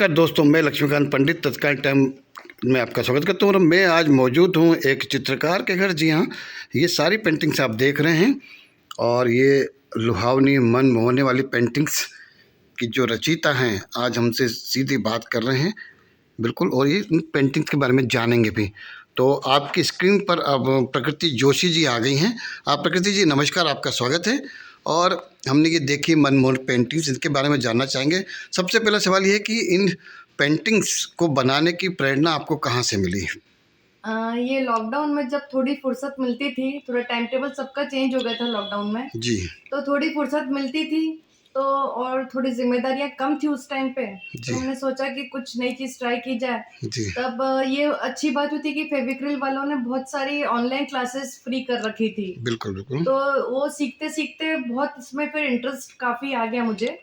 नमस्कार दोस्तों, मैं लक्ष्मीकांत पंडित तत्काल टाइम में आपका स्वागत करता हूँ। और मैं आज मौजूद हूँ एक चित्रकार के घर। जी हाँ, ये सारी पेंटिंग्स आप देख रहे हैं और ये लुभावनी मन मोहने वाली पेंटिंग्स की जो रचयिता हैं आज हमसे सीधी बात कर रहे हैं। बिल्कुल, और ये इन पेंटिंग्स के बारे में जानेंगे भी। तो आपकी स्क्रीन पर अब प्रकृति जोशी जी आ गई हैं। आप प्रकृति जी नमस्कार, आपका स्वागत है। और हमने ये देखी मनमोहन पेंटिंग्स, इनके बारे में जानना चाहेंगे। सबसे पहला सवाल ये है कि इन पेंटिंग्स को बनाने की प्रेरणा आपको कहाँ से मिली? ये लॉकडाउन में जब थोड़ी फुर्सत मिलती थी, थोड़ा टाइम टेबल सबका चेंज हो गया था लॉकडाउन में, जी तो थोड़ी फुर्सत मिलती थी तो और थोड़ी जिम्मेदारियां कम थी उस टाइम पे, जी तो मैंने सोचा कि कुछ नई चीज ट्राई की जाए। जी तब ये अच्छी बात हुई थी कि फेविक्रिल वालों ने बहुत सारी ऑनलाइन क्लासेस फ्री कर रखी थी, बिल्कुल बिल्कुल। तो वो सीखते सीखते बहुत इसमें फिर इंटरेस्ट काफी आ गया मुझे।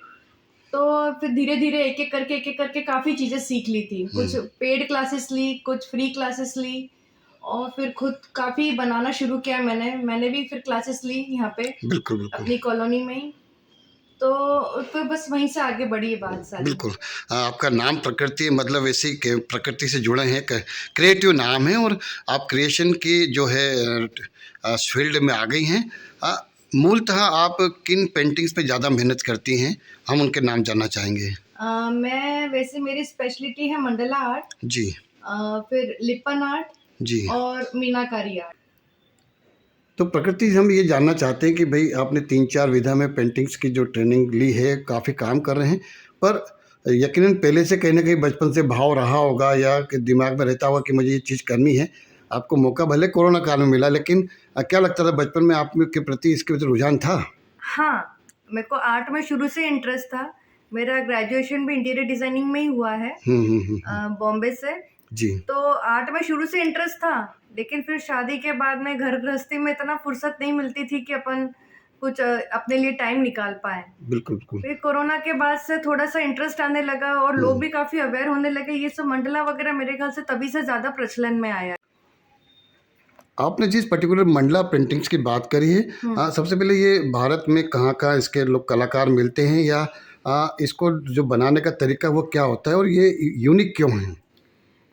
तो फिर धीरे धीरे एक एक करके काफी चीजें सीख ली थी। कुछ पेड क्लासेस ली, कुछ फ्री क्लासेस ली और फिर खुद काफी बनाना शुरू किया। मैंने भी फिर क्लासेस ली यहाँ पे बिल्कुल बिल्कुल। अपनी कॉलोनी में ही। तो फिर बस वहीं से आगे बढ़ी ये बात सारी। बिल्कुल। आपका नाम प्रकृति, मतलब वैसे ही प्रकृति से जुड़े हैं, क्रिएटिव नाम है और आप क्रिएशन की जो है फील्ड में आ गई हैं। मूलतः आप किन पेंटिंग्स पे ज़्यादा मेहनत करती हैं? हम उनके नाम जानना चाहेंगे। मैं वैसे मेरी स्पेशलिटी है मंडला आर्ट, जी फिर लिपन आर्ट जी। और मीनाकारी आर्ट। तो प्रकृति हम ये जानना चाहते हैं कि भाई आपने 3-4 विधा में पेंटिंग्स की जो ट्रेनिंग ली है, काफ़ी काम कर रहे हैं, पर यकीनन पहले से कहीं ना कहीं बचपन से भाव रहा होगा या कि दिमाग में रहता होगा कि मुझे ये चीज़ करनी है। आपको मौका भले कोरोना काल में मिला, लेकिन क्या लगता था बचपन में आप के प्रति इसके प्रति रुझान था? हाँ, मेरे को आर्ट में शुरू से इंटरेस्ट था। मेरा ग्रेजुएशन भी इंटीरियर डिजाइनिंग में ही हुआ है, बॉम्बे से। जी तो आर्ट में शुरू से इंटरेस्ट था, लेकिन फिर शादी के बाद में घर गृहस्थी में इतना फुर्सत नहीं मिलती थी कि अपन कुछ अपने लिए टाइम निकाल पाए। बिल्कुल बिल्कुल। फिर कोरोना के बाद से थोड़ा सा इंटरेस्ट आने लगा और लोग भी काफी अवेयर होने लगे। ये सब मंडला वगैरह मेरे ख्याल से तभी से ज्यादा प्रचलन में आया। आपने जिस पर्टिकुलर मंडला पेंटिंग्स की बात करी है, सबसे पहले ये भारत में कहाँ कहाँ इसके लोग कलाकार मिलते हैं, या इसको जो बनाने का तरीका वो क्या होता है और ये यूनिक क्यों है?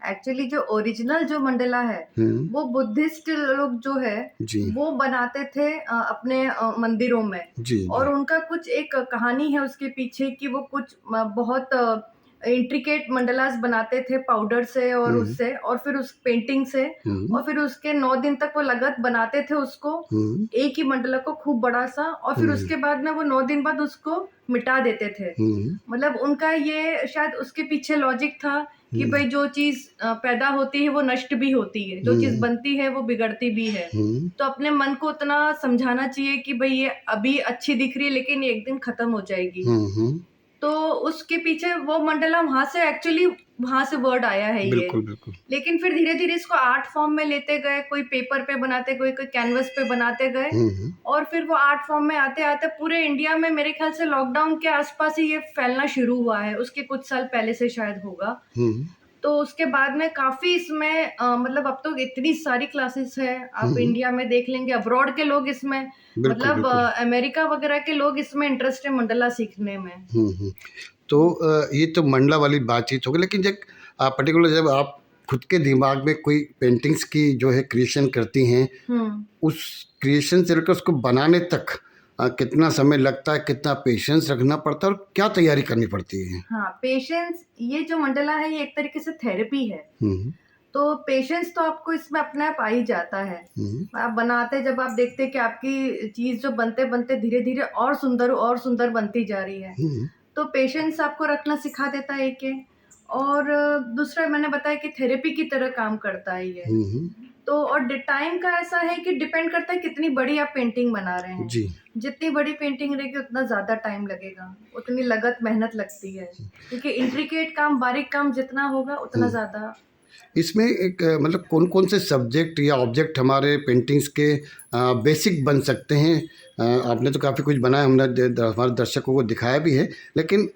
एक्चुअली जो ओरिजिनल जो मंडला है वो बुद्धिस्ट लोग जो है जी वो बनाते थे अपने मंदिरों में। जी और जी। उनका कुछ एक कहानी है उसके पीछे कि वो कुछ बहुत इंट्रिकेट मंडलास बनाते थे पाउडर से और उससे और फिर उस पेंटिंग से। और फिर उसके 9 दिन तक वो लगत बनाते थे उसको, एक ही मंडला को खूब बड़ा सा, और फिर उसके बाद में वो 9 दिन बाद उसको मिटा देते थे। मतलब उनका ये शायद उसके पीछे लॉजिक था कि भाई जो चीज पैदा होती है वो नष्ट भी होती है, जो चीज बनती है वो बिगड़ती भी है। तो अपने मन को उतना समझाना चाहिए कि भाई ये अभी अच्छी दिख रही है लेकिन ये एक दिन खत्म हो जाएगी। तो उसके पीछे वो मंडला वहां से एक्चुअली वहां से वर्ड आया है ये। बिल्कुल बिल्कुल। लेकिन फिर धीरे धीरे इसको आर्ट फॉर्म में लेते गए, कोई पेपर पे बनाते, कोई कोई कैनवस पे बनाते गए। और फिर वो आर्ट फॉर्म में आते आते पूरे इंडिया में मेरे ख्याल से लॉकडाउन के आसपास ही ये फैलना शुरू हुआ है, उसके कुछ साल पहले से शायद होगा। तो उसके बाद में काफी इसमें मतलब अब तो इतनी सारी क्लासेस है, आप इंडिया में देख लेंगे, अब्रॉड के लोग इसमें, बिल्कुल मतलब बिल्कुल। अमेरिका वगैरह के लोग इसमें इंटरेस्ट है मंडला सीखने में। तो ये तो मंडला वाली बातचीत होगी, लेकिन जब पर्टिकुलर जब आप खुद के दिमाग में कोई पेंटिंग्स की जो है क्रिएशन करती हैं, उस क्रिएशन से लेकर उसको बनाने तक कितना समय लगता है, कितना पेशेंस रखना पड़ता है और क्या तैयारी करनी पड़ती है? हाँ, पेशेंस, ये जो मंडला है ये एक तरीके से थेरेपी है। तो पेशेंस तो आपको इसमें अपने आप आ ही जाता है। आप बनाते, जब आप देखते कि आपकी चीज जो बनते बनते धीरे धीरे और सुंदर बनती जा रही है, तो पेशेंस आपको रखना सिखा देता है एक। और दूसरा मैंने बताया कि थेरेपी की तरह काम करता है ये। तो और टाइम का ऐसा है कि डिपेंड करता है कितनी बड़ी आप पेंटिंग बना रहे हैं। जी जितनी बड़ी पेंटिंग रहेगी उतना ज्यादा टाइम लगेगा, उतनी लगत मेहनत लगती है, क्योंकि इंट्रिकेट काम, बारीक काम जितना होगा उतना ज्यादा। इसमें एक मतलब कौन कौन से सब्जेक्ट या ऑब्जेक्ट हमारे पेंटिंग्स के बेसिक बन सकते हैं? आपने तो काफ़ी कुछ बनाया, हमने हमारे दर्शकों को दिखाया भी है, लेकिन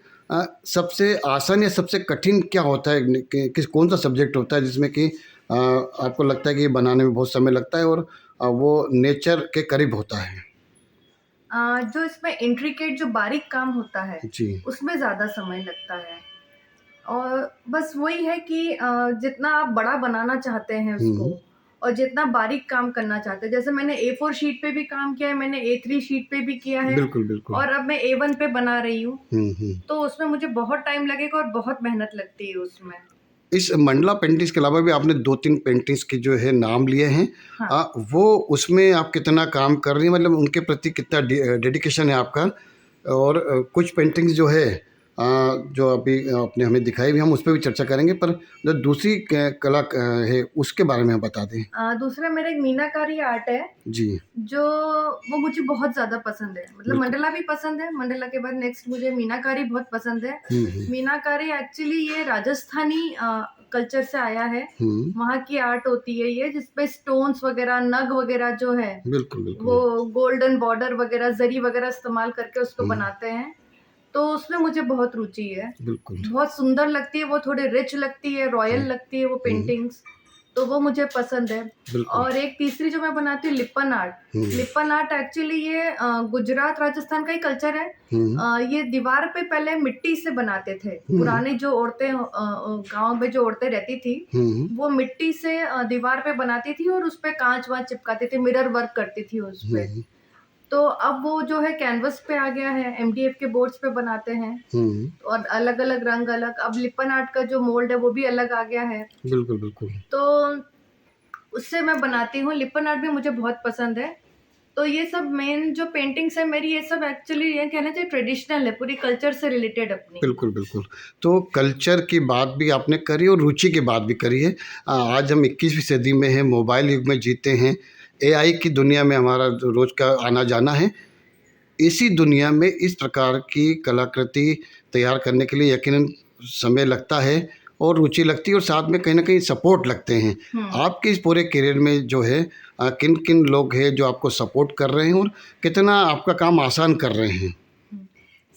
सबसे आसान या सबसे कठिन क्या होता है किस कौन सा सब्जेक्ट होता है जिसमें कि आपको लगता है कि ये बनाने में बहुत समय लगता है और वो नेचर के करीब होता है? जो इसमें इंट्रिकेट जो बारीक काम होता है जी उसमें ज्यादा समय लगता है। और बस वही है कि जितना आप बड़ा बनाना चाहते हैं उसको और जितना बारीक काम करना चाहते हैं, जैसे मैंने A4 शीट पे भी काम किया है, मैंने A3 शीट पे भी किया है बिल्कुल, बिल्कुल। और अब मैं A1 पे बना रही हूँ, हुँ, हुँ। तो उसमें मुझे बहुत टाइम लगेगा और बहुत मेहनत लगती है उसमें। इस मंडला पेंटिंग्स के अलावा भी आपने 2-3 पेंटिंग्स के जो है नाम लिए हैं। हाँ। वो उसमें आप कितना काम कर रही हैं, मतलब उनके प्रति कितना डेडिकेशन है आपका? और कुछ पेंटिंग्स जो है जो अभी आपने हमें दिखाई भी, हम उस पे भी चर्चा करेंगे, पर जो दूसरी कला है उसके बारे में आप बता दें। दूसरा मेरा एक मीनाकारी आर्ट है, जी, जो वो मुझे बहुत ज़्यादा पसंद है। मतलब बिल्कुल। मंडला भी पसंद है, मंडला के बाद नेक्स्ट मुझे मीनाकारी बहुत पसंद है। हुँ, हुँ। मीनाकारी एक्चुअली ये राजस्थानी कल्चर से आया है। हुँ, वहाँ की आर्ट होती है ये, जिसपे स्टोन्स वगैरह, नग वगैरह जो है, बिल्कुल, बिल्कुल। वो गोल्डन बॉर्डर वगैरह, ज़री वगैरह इस्तेमाल करके उसको हुँ, बनाते हैं। तो उसमें मुझे बहुत रुचि है। बिल्कुल। बहुत सुंदर लगती है, वो थोड़ी रिच लगती है, रॉयल हुँ, लगती है वो हुँ, पेंटिंग्स, तो वो मुझे पसंद है। बिल्कुल। और एक तीसरी जो मैं बनाती हूँ लिप्पन आर्ट। हुँ, लिप्पन आर्ट एक्चुअली ये गुजरात, राजस्थान का ही कल्चर है। हुँ, ये दीवार पे पहले मिट्टी से बनाते थे। हुँ, पुरानी जो औरतें गाँव में जो औरतें रहती थी, हुँ, वो मिट्टी से दीवार पे बनाती थी और उसपे काँच-वाँच चिपकाती थी, मिरर वर्क करती थी उसपे। हुँ, तो अब वो जो है कैनवस पे आ गया है, एमडीएफ के बोर्ड्स पे बनाते हैं हुँ, और अलग-अलग रंग अलग। अब लिप्पन आर्ट का जो मोल्ड है वो भी अलग आ गया है। बिल्कुल, बिल्कुल। तो उससे मैं बनाती हूँ, लिप्पन आर्ट भी मुझे बहुत पसंद है। तो ये सब मेन जो पेंटिंग्स है मेरी, ये सब एक्चुअली ये कहना चाहिए ट्रेडिशनल है, पूरी कल्चर से रिलेटेड अपनी। बिल्कुल, बिल्कुल। तो कल्चर की बात भी आपने करी और रुचि की बात भी करी है। आज हम 21वीं सदी में हैं, मोबाइल युग में जीते हैं, एआई की दुनिया में हमारा रोज़ का आना-जाना है। इसी दुनिया में इस प्रकार की कलाकृति तैयार करने के लिए यकीनन समय लगता है और रुचि लगती है और साथ में कहीं न कहीं सपोर्ट लगते हैं। हुँ। आपके इस पूरे करियर में जो है किन-किन लोग हैं जो आपको सपोर्ट कर रहे हैं और कितना आपका काम आसान कर रहे हैं? हुँ।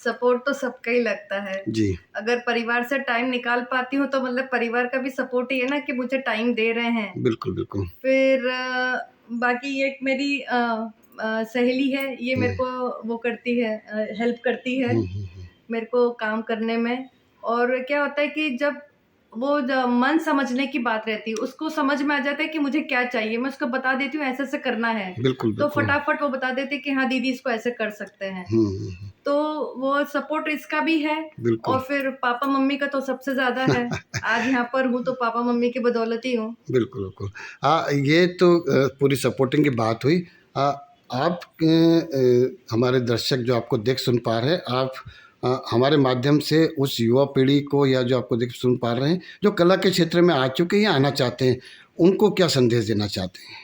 सपोर्ट तो सबका ही लगता है। जी। अगर परिवार से टाइम निकाल पाती हूँ तो मतलब परिवार का भी सपोर्ट ही है ना कि मुझे टाइम दे रहे हैं। बिल्कुल, बिल्कुल। फिर बाकी एक मेरी सहेली है, ये हुँ, मेरे को वो करती है, हेल्प करती है हुँ, हुँ, हुँ। मेरे को काम करने में। और क्या होता है कि जब वो मन समझने की बात रहती है, उसको समझ में आ जाता है कि मुझे क्या चाहिए, मैं उसको बता देती हूँ ऐसे-ऐसे करना है, बिल्कुल, तो बिल्कुल। फटाफट वो बता देती है कि हाँ दीदी इसको ऐसे कर सकते हैं। हुँ, हुँ, हुँ। तो वो सपोर्ट इसका भी है बिल्कुल। और फिर पापा-मम्मी का तो सबसे ज़्यादा है। आज यहाँ पर हूँ तो पापा-मम्मी की बदौलत ही हूँ। बिल्कुल, बिल्कुल। ये तो पूरी सपोर्टिंग की बात हुई। आप हमारे दर्शक जो आपको देख सुन पा रहे हैं, आप हमारे माध्यम से उस युवा पीढ़ी को या जो आपको देख सुन पा रहे हैं, जो कला के क्षेत्र में आ चुके हैं या आना चाहते हैं, उनको क्या संदेश देना चाहते हैं?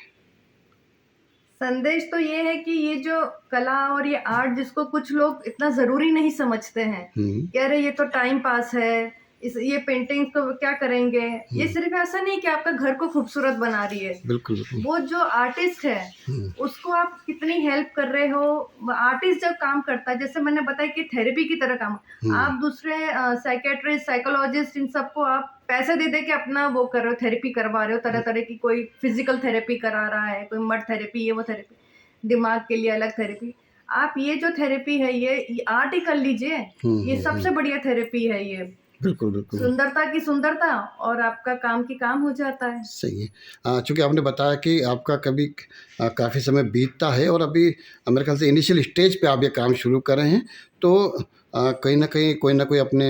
संदेश तो ये है कि ये जो कला और ये आर्ट जिसको कुछ लोग इतना ज़रूरी नहीं समझते हैं, हुँ, कि अरे ये तो टाइम पास है, इस ये पेंटिंग तो क्या करेंगे? ये हुँ। सिर्फ़ ऐसा नहीं कि आपका घर को खूबसूरत बना रही है। बिल्कुल, बिल्कुल। वो जो आर्टिस्ट है, हुँ, उसको आप कितनी हेल्प कर रहे हो। आर्टिस्ट जब काम करता है, जैसे मैंने बताया कि थेरेपी की तरह काम, हुँ, आप दूसरे साइकियाट्रिस्ट, साइकोलॉजिस्ट इन सबको आप पैसे दे-दे के अपना वो कर रहे हो, थेरेपी करवा रहे हो, तरह-तरह की, कोई फिज़िकल थेरेपी करा रहा है, कोई मड थेरेपी, ये वो थेरेपी, दिमाग के लिए अलग थेरेपी। आप ये जो थेरेपी है ये आर्ट ही कर लीजिए, हुँ, ये हुँ, सबसे हुँ। बढ़िया थेरेपी है ये। बिल्कुल, बिल्कुल। सुंदरता की सुंदरता और आपका काम की काम हो जाता है। सही है। चूँकि आपने बताया कि आपका कभी काफ़ी समय बीतता है और अभी मेरे ख़्याल से इनिशियल स्टेज पे आप ये काम शुरू कर रहे हैं, तो कहीं न कहीं कोई न कोई अपने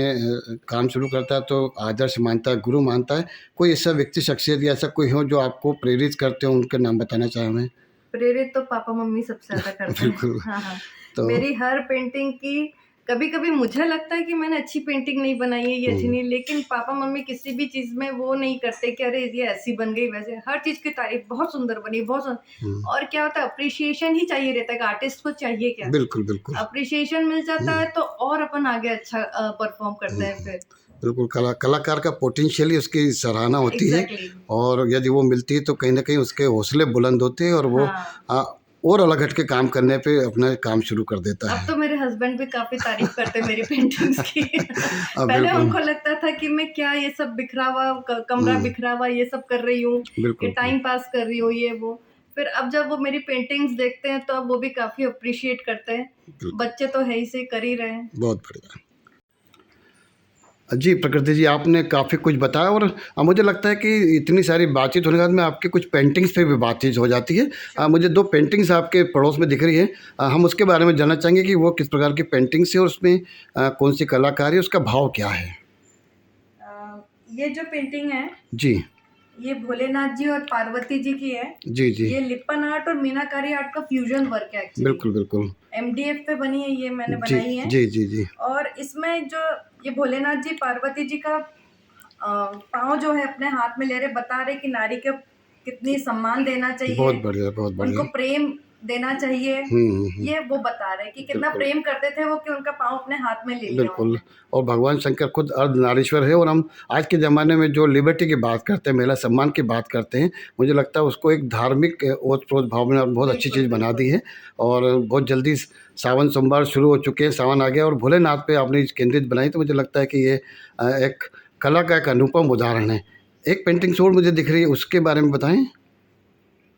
काम शुरू करता है तो आदर्श मानता है, गुरु मानता है। कोई ऐसा व्यक्ति, शख्सियत या ऐसा कोई हो जो आपको प्रेरित करते हो, उनके नाम बताना चाहें हमें? प्रेरित तो पापा-मम्मी सबसे ज़्यादा करते हैं। बिल्कुल, हाँ, हाँ। तो मेरी हर पेंटिंग की कभी-कभी मुझे लगता है कि मैंने अच्छी पेंटिंग नहीं बनाई है, ये अच्छी हुँ, नहीं, लेकिन पापा-मम्मी किसी भी चीज़ में वो नहीं करते कि अरे ये ऐसी बन गई, वैसे हर चीज़ की तारीफ़, बहुत सुंदर बनी, बहुत हुँ। और क्या होता है, एप्रिसिएशन ही चाहिए रहता है कि आर्टिस्ट को चाहिए क्या? बिल्कुल, बिल्कुल। एप्रिसिएशन मिल जाता हुँ, है तो और अपन आगे अच्छा परफ़ॉर्म करते हुँ। हैं फिर। बिल्कुल, कलाकार का पोटेंशियल ही उसकी सराहना होती है एग्ज़ैक्टली। और यदि वो मिलती है तो कहीं न कहीं उसके हौसले बुलंद होते हैं और वो हाँ। अ, और अलग हट के काम करने पे अपना काम शुरू कर देता अब है। तो मेरे हस्बैंड भी काफ़ी तारीफ़ करते हैं मेरी पेंटिंग्स की। पहले बिल्कुल, उनको लगता था कि मैं क्या ये सब बिखरा हुआ कमरा हुँ, बिखरा हुआ ये सब कर रही हूँ, ये बिल्कुल, टाइम पास कर रही हूँ ये वो। फिर अब जब वो मेरी पेंटिंग्स देखते हैं तो अब वो भी काफ़ी एप्रिशिएट करते हैं। बिल्कुल, बच्चे तो है ही से कर ही रहे हैं। बहुत बढ़िया। जी, प्रकृति जी, आपने काफ़ी कुछ बताया और मुझे लगता है कि इतनी सारी बातचीत होने के बाद में आपकी कुछ पेंटिंग्स पे भी बातचीत हो जाती है। मुझे 2 पेंटिंग्स आपके पड़ोस में दिख रही है। हम उसके बारे में जानना चाहेंगे कि वो किस प्रकार की पेंटिंग्स है और उसमें कौन-सी कलाकारी है, उसका भाव क्या है? ये जो पेंटिंग है, जी, ये भोलेनाथ जी और पार्वती जी की है। जी, जी। ये लिप्पन आर्ट और मीनाकारी आर्ट का फ्यूजन वर्क है एक्चुअली। बिल्कुल, बिल्कुल। एमडीएफ पे बनी है, ये मैंने जी, बनाई है। जी, जी, जी। और इसमें जो ये भोलेनाथ जी पार्वती जी का पाँव जो है अपने हाथ में ले रहे, बता रहे कि नारी को कितनी सम्मान देना चाहिए, बहुत बढ़िया, बहुत बढ़िया। उनको प्रेम देना चाहिए। हुँ। ये वो बता रहे कि कितना बिल्कुल। प्रेम करते थे वो कि उनका पाँव अपने हाथ में ले लिया बिल्कुल, उन्होंने। और भगवान शंकर खुद अर्धनारीश्वर है और हम आज के ज़माने में जो लिबर्टी की बात करते हैं, महिला सम्मान की बात करते हैं, मुझे लगता है उसको एक धार्मिक ओत-प्रोत भाव में बहुत अच्छी बिल्कुल, चीज़ बना बिल्कुल। दी है। और बहुत जल्दी सावन सोमवार शुरू हो चुके हैं, सावन आ गया और भोलेनाथ पे आपने केंद्रित बनाई, तो मुझे लगता है कि ये एक कला का एक अनुपम उदाहरण है। एक पेंटिंग्स और मुझे दिख रही है, उसके बारे में बताएँ?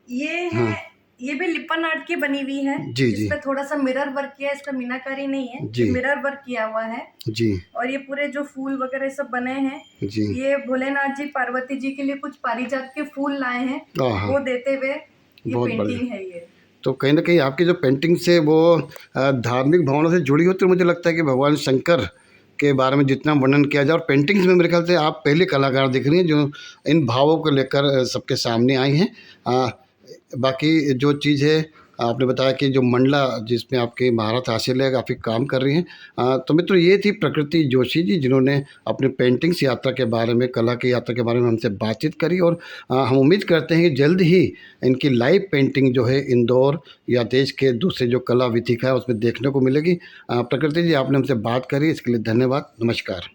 ये है, हाँ। ये भी लिप्पन आर्ट की बनी हुई है, जी, जी। जिसपे थोड़ा-सा मिरर वर्क किया है, इसपे मीनाकारी नहीं है, जी। ये मिरर वर्क किया हुआ है। जी, और ये पूरे जो फूल वगैरह सब बने हैं, जी। ये भोलेनाथ जी पार्वती जी के लिए कुछ पारिजात के फूल लाए हैं, आहा! वो देते हुए ये बहुत बढ़िया। पेंटिंग है ये। तो कहीं न कहीं आपकी जो पेंटिंग्स है वो धार्मिक भावना से जुड़ी होती है। मुझे लगता है कि भगवान शंकर के बारे में जितना वर्णन किया जाए, और पेंटिंग्स में मेरे ख़्याल से आप पहली कलाकार दिख रही हैं जो इन भावों को लेकर सबके सामने आई हैं। अ, बाकी जो चीज़ है, आपने बताया कि जो मंडला जिसमें आपकी महारत हासिल है, काफ़ी काम कर रही हैं। तो मित्रों, ये थी प्रकृति जोशी जी, जिन्होंने अपनी पेंटिंग्स यात्रा के बारे में, कला की यात्रा के बारे में हमसे बातचीत करी। और हम उम्मीद करते हैं कि जल्द ही इनकी लाइव पेंटिंग जो है इंदौर या देश के दूसरे जो कला वीथिका है उसमें देखने को मिलेगी। प्रकृति जी, आपने हमसे बात करी, इसके लिए धन्यवाद। नमस्कार।